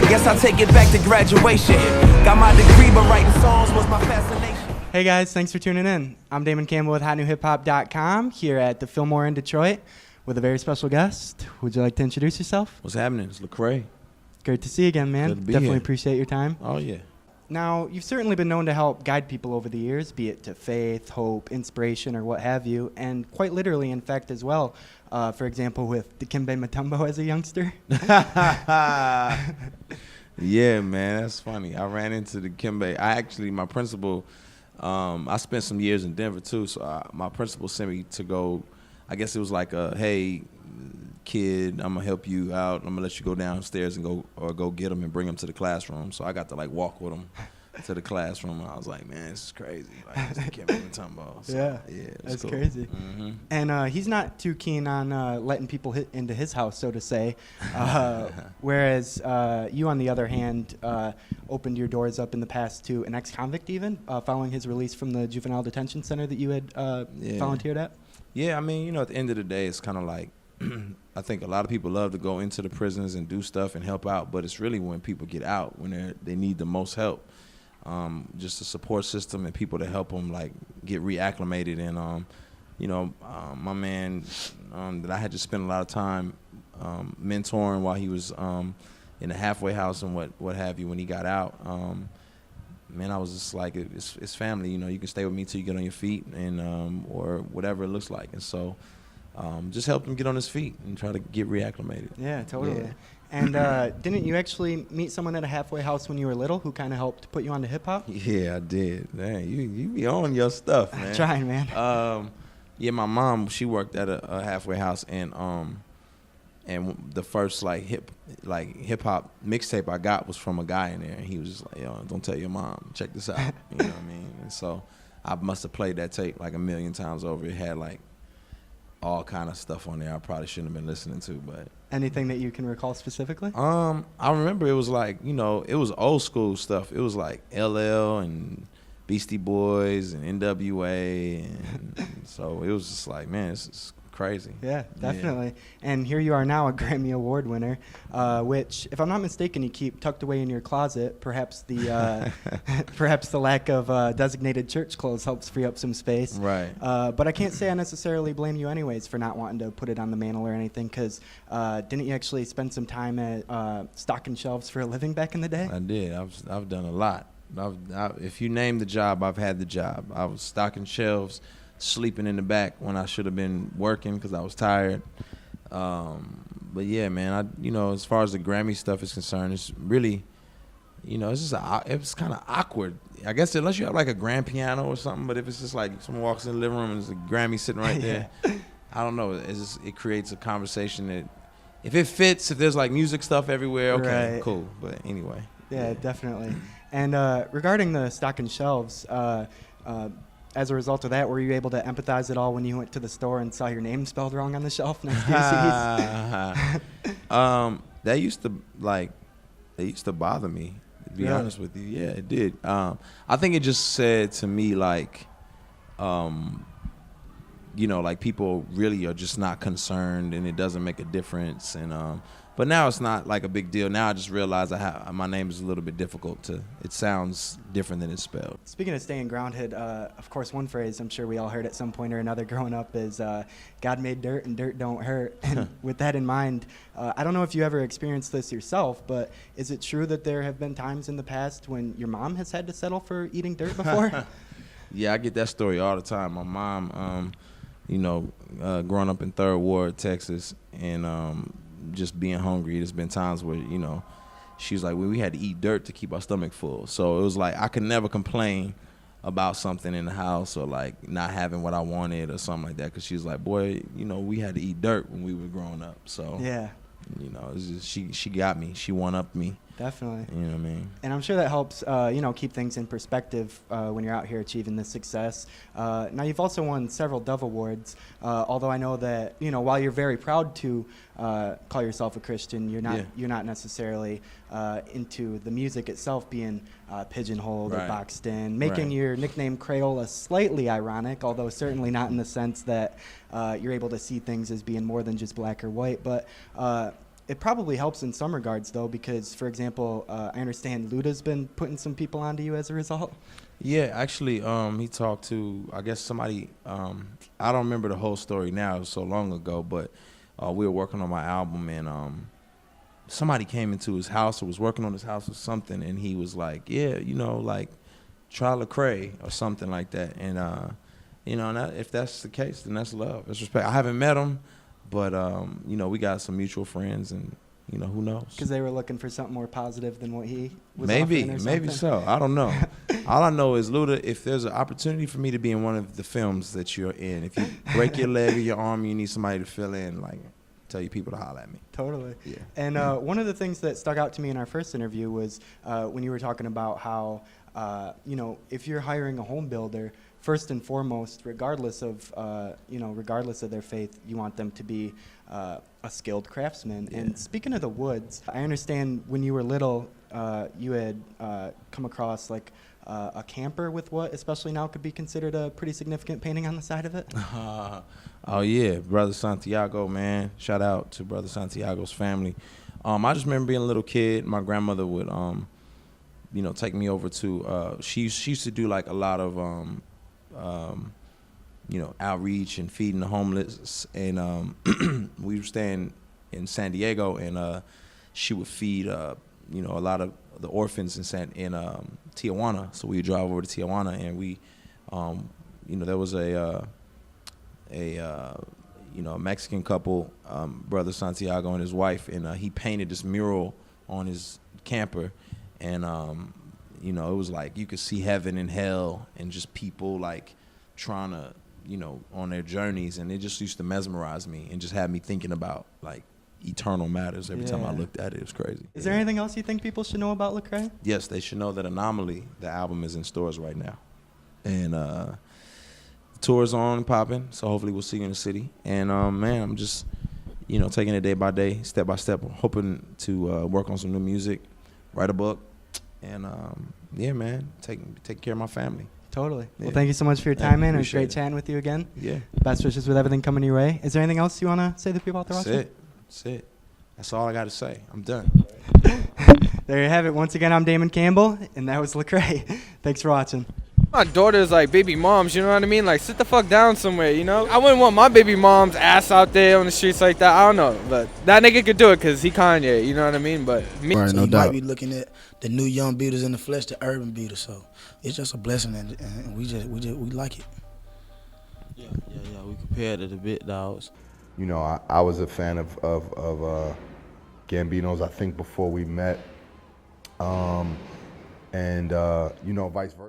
guess I'll take it back to graduation. Got my degree, but writing songs was my fascination. Hey guys, thanks for tuning in. I'm Damon Campbell with HotNewHipHop.com here at the Fillmore in Detroit with a very special guest. Would you like to introduce yourself? What's happening? It's Lecrae. Great to see you again, man. Good to be Definitely here. appreciate your time. Oh, yeah. Now, you've certainly been known to help guide people over the years, be it to faith, hope, inspiration, or what have you, and quite literally, in fact, as well. For example, with Dikembe Mutombo as a youngster. Yeah, man, that's funny. I ran into Dikembe. My principal, I spent some years in Denver, too, so my principal sent me to go, I guess it was like hey, kid, I'm going to help you out. I'm going to let you go downstairs and go get him and bring him to the classroom. So I got to, walk with him to the classroom, and I was like, man, this is crazy. Like, this Dikembe Mutombo. So, yeah, that's cool. crazy. Mm-hmm. And he's not too keen on letting people into his house, so to say. Whereas you, on the other hand, opened your doors up in the past to an ex-convict even, following his release from the juvenile detention center that you had volunteered at. Yeah, I mean, at the end of the day, it's kind of like, I think a lot of people love to go into the prisons and do stuff and help out, but it's really when people get out, when they need the most help. Just a support system and people to help them get reacclimated. And my man that I had to spend a lot of time mentoring while he was in the halfway house and what have you when he got out. Man, I was just like, it's family. You can stay with me till you get on your feet and or whatever it looks like. And so just help him get on his feet and try to get reacclimated. Yeah, totally. Yeah. And didn't you actually meet someone at a halfway house when you were little who kind of helped put you onto hip-hop? Yeah, I did. Man, you be on your stuff, man. I'm trying, man. Yeah, my mom, she worked at a halfway house, and the first hip hop mixtape I got was from a guy in there, and he was just like, yo, don't tell your mom, check this out. You know what I mean? And so I must have played that tape a million times over. It had all kind of stuff on there I probably shouldn't have been listening to, but anything that you can recall specifically? I remember it was it was old school stuff. It was like LL and Beastie Boys and NWA, and so it was just like, man, this is crazy. Yeah, definitely. Yeah. And here you are now, a Grammy Award winner, which, if I'm not mistaken, you keep tucked away in your closet. Perhaps the perhaps the lack of designated church clothes helps free up some space. Right. But I can't say I necessarily blame you anyways for not wanting to put it on the mantle or anything, because didn't you actually spend some time at stocking shelves for a living back in the day? I did. I've done a lot. If you name the job, I've had the job. I was stocking shelves, sleeping in the back when I should have been working because I was tired. But yeah, man, as far as the Grammy stuff is concerned, it's really, it's just it's kind of awkward. I guess unless you have a grand piano or something, but if it's just someone walks in the living room and there's a Grammy sitting right there, I don't know. It creates a conversation that, if it fits, if there's music stuff everywhere, okay, right. Cool. But anyway. Yeah, definitely. And regarding the stocking shelves, as a result of that, were you able to empathize at all when you went to the store and saw your name spelled wrong on the shelf next to your CDs? That used to bother me, to be honest with you. Yeah, it did. I think it just said to me people really are just not concerned, and it doesn't make a difference. And but now it's not a big deal. Now I just realize my name is a little bit difficult it sounds different than it's spelled. Speaking of staying grounded, of course, one phrase I'm sure we all heard at some point or another growing up is God made dirt and dirt don't hurt. And with that in mind, I don't know if you ever experienced this yourself, but is it true that there have been times in the past when your mom has had to settle for eating dirt before? Yeah, I get that story all the time. My mom, growing up in 3rd Ward, Texas, and just being hungry, there's been times where, she was like, well, we had to eat dirt to keep our stomach full. So it was I could never complain about something in the house or not having what I wanted or something like that, because she was like, boy, we had to eat dirt when we were growing up. So yeah, it's just, she got me. She one-upped me. Definitely. You know what I mean? And I'm sure that helps, keep things in perspective when you're out here achieving this success. Now, you've also won several Dove Awards, although I know that, while you're very proud to call yourself a Christian, you're not necessarily into the music itself being pigeonholed or boxed in, making your nickname Crayola slightly ironic, although certainly not in the sense that you're able to see things as being more than just black or white. But It probably helps in some regards, though, because, for example, I understand Luda's been putting some people onto you as a result. Yeah, actually, he talked to, I guess, somebody. I don't remember the whole story now. It was so long ago, but we were working on my album, and somebody came into his house or was working on his house or something, and he was like, yeah, you know, like, try Lecrae or something like that. And, you know, and if that's the case, then that's love. That's respect. I haven't met him, but, you know, we got some mutual friends, and, you know, who knows? Because they were looking for something more positive than what he was Maybe, offering or maybe something? so. I don't know. All I know is, Luda, if there's an opportunity for me to be in one of the films that you're in, if you break your leg or your arm, you need somebody to fill in, like, tell your people to holler at me. Totally. Yeah. And one of the things that stuck out to me in our first interview was when you were talking about how, you know, if you're hiring a home builder, first and foremost, regardless of, you know, regardless of their faith, you want them to be a skilled craftsman. Yeah. And speaking of the woods, I understand when you were little, you had come across like a camper with what, especially now, could be considered a pretty significant painting on the side of it. Oh yeah, brother Santiago, man. Shout out to brother Santiago's family. I just remember being a little kid. My grandmother would, you know, take me over to. She used to do like a lot of, you know, outreach and feeding the homeless. And we were staying in San Diego, and she would feed, you know, a lot of the orphans in Tijuana. So we would drive over to Tijuana, and we, you know, there was a you know, a Mexican couple, brother Santiago and his wife, and he painted this mural on his camper, and you know, it was like you could see heaven and hell, and just people like trying to, you know, on their journeys, and it just used to mesmerize me and just had me thinking about like eternal matters every time I looked at it. It was crazy. Is there anything else you think people should know about Lecrae? Yes, they should know that Anomaly, the album, is in stores right now, and the tour's on and popping, so hopefully we'll see you in the city. And man, I'm just, you know, taking it day by day, step by step, hoping to work on some new music, write a book, and yeah, man, take care of my family. Totally. Yeah. Well, thank you so much for your time, man. It was appreciate great it. chatting with you again. Yeah, Best wishes with everything coming your way. Is there anything else you want to say to people out there that's watching? it. That's it. That's all I got to say. I'm done. There you have it. Once again, I'm Damon Campbell, and that was Lecrae. Thanks for watching. My daughter's like baby moms, you know what I mean? Like, sit the fuck down somewhere, you know? I wouldn't want my baby mom's ass out there on the streets like that. I don't know, but that nigga could do it because he Kanye, you know what I mean? But me, Right, So no you doubt. might be looking at the new young beaters in the flesh, the urban beaters. So it's just a blessing, and we like it. Yeah. We compared to the big dogs. You know, I was a fan of Gambino's, I think, before we met. And, you know, vice versa.